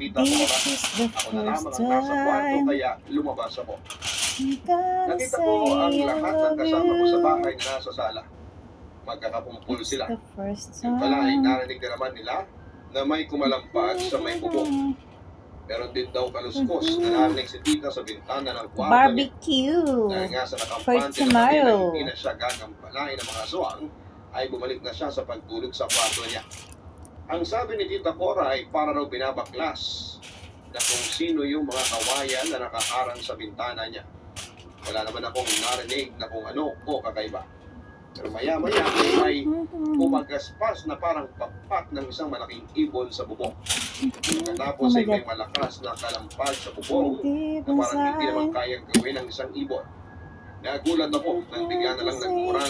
Tita It Cora, is the ako na lamang first ang nasa kwarto time kaya lumabas ako. I'm gonna Nakita ko ang say I lahat ng love kasama ko sa bahay you. na nasa sala. Magkakapumpul It's sila. the first Yun pala ay time. narinig na naman nila na may kumalampag sa may bubong. Meron din daw kaluskos na narinig si Tita sa bintana ng kwarto niya. Barbecue Dahil nga sa for nakampante naman din na hindi tomorrow. na siya gagampalain ng mga aswang, ay bumalik na siya sa pagtulog sa kwarto niya. Ang sabi ni Tita Cora ay para raw binabaklas na kung sino yung mga kawayan na nakaharang sa bintana niya. Wala naman akong narinig na kung ano o kakaiba. Pero maya-maya ay may umagaspas na parang pakpak ng isang malaking ibon sa bubong. Pagkatapos Oh my ay may God. malakas na kalampag sa bubong Deep na parang hindi naman inside. kayang gawin ng isang ibon. Nagulat ako nang bigla na lang nagmura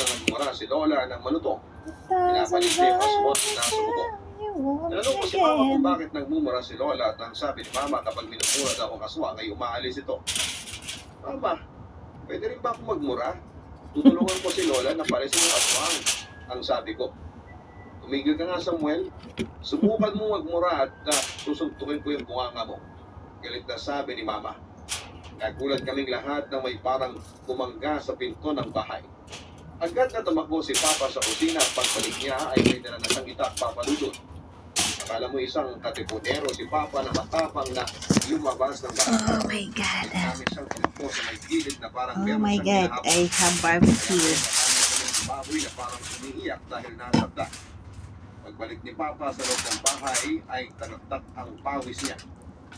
si Lola ng malutong. Pinapalit niya yung aswang na nasa bubong. Tinanong ko si Mama kung bakit nagmumura si Lola at ang sabi ni Mama kapag minumura daw ang aswang ay umaalis ito. Mama, pwede rin ba akong magmura? Tutulungan ko si Lola na palisin yung aswang. Ang sabi ko, tumigil ka nga Samuel. Subukan mo magmura at susuntukin ko yung bunganga mo. Galit na sabi ni Mama. Nagulat kaming lahat na may parang kumangga sa pinto ng bahay. Agad na tumakbo si Papa sa kusina at pagbalik niya ay may dala na siyang itak papaludod. Akala mo isang katipunero si Papa na matapang na lumabas ng bahay. Oh my God. Namin siyang tumakbo sa may gilid na parang Oh meron my siyang God. hinahabol. I have Kaya barbecue. may ng baboy na parang umiiyak dahil nasabda. Pagbalik ni Papa sa loob ng bahay ay talagtak ang pawis niya.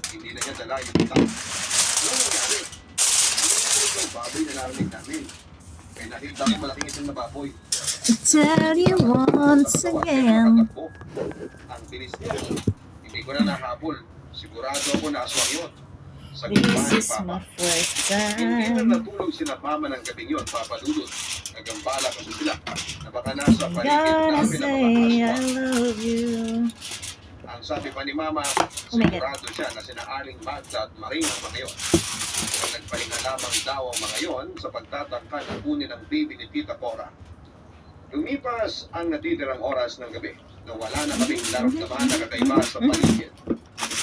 Hindi na niya dala yung itak. Ano nangyari? Ano yung baboy na narinig namin? May nakita ko malaking isang na baboy. To tell you once again. Ang bilis niya. Hindi ko na nahabol. Sigurado ako na aswang yun. Sagot This pa ni is Papa. my first Hindi na time. natulog sina Mama ng gabing yun, Papa Dudut. Nagambala kasi sila na baka nasa I'm paligid gonna namin ang mga say I aswang. love you. Ang sabi pa ni Mama, Oh my God. sigurado siya na sina Aling Magda at Maring ang mga yun. Pero nagpahinga lamang daw ang mga yon sa pagtatangka na kunin ang baby ni Tita Cora. Lumipas ang natitirang oras ng gabi na wala na kaming naramdaman na kakaiba sa paligid.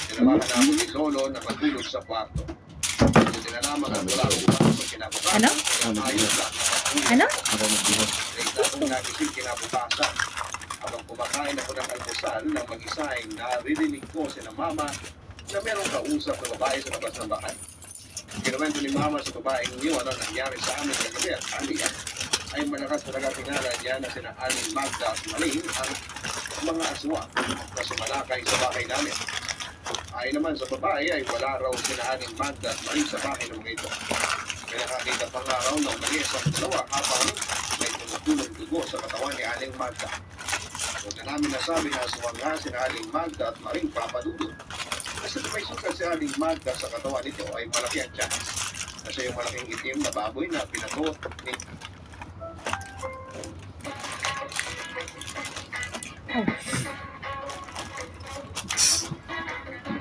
Tinamahan na ako ni Lolo na matulog sa kwarto. Buti na lamang ang wala akong pasok kinabukasan. Ano? Kaya ayos lang. Ano? Late akong nagising kinabukasan. Habang kumakain ako ng almusal ng mag-isa ay naririnig ko si na Mama na merong kausap na babae sa labas ng bahay. Kinuwento ni Mama sa babaeng niyo ano nangyari sa amin sa gabi at aniya ay malakas talaga tingala niya na sina Aling Magda at Maring ang mga aswa na sumalakay sa bahay namin. Ay naman sa babae ay wala raw sina Aling Magda at Maring sa bahay ng mga ito. Kaya nakakita pa nga raw ng malis ang dalawa habang may tumutulong dugo sa katawan ni Aling Magda. Huwag na namin nasabi na aswang nga sina Aling Magda at Maring papadudod. Kasi kung may sukat si Aling Magda sa katawan nito ay malaki ang tiyan. Kasi yung malaking itim na baboy na pinato ni Oh.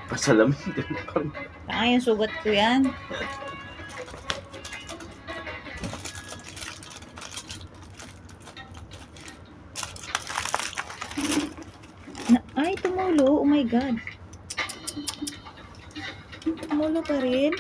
Pasalamin din pa rin. Yung sugat ko yan. Ay, tumulo. Oh my God. Tumulo pa rin.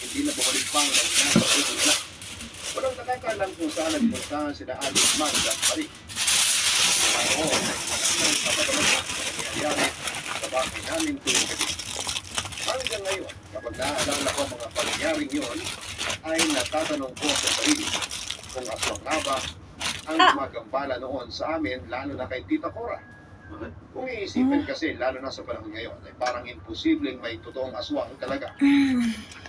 hindi na bumalik pa ang nasa puso na. Walang nakakalam kung saan nagpunta sila Aling Magda at Maring. Mayroon ay malaking kapagaman na nangyayari sa bahay namin tuwing gabi. Hanggang ngayon, kapag naaalala ko ang mga pangyayaring yun, ay natatanong ko sa sarili kung aswang nga ba ang gumagambala noon sa amin, lalo na kay Tita Cora. Bakit? Kung iisipin kasi, lalo na sa panahon ngayon, ay parang imposibleng may totoong aswang talaga.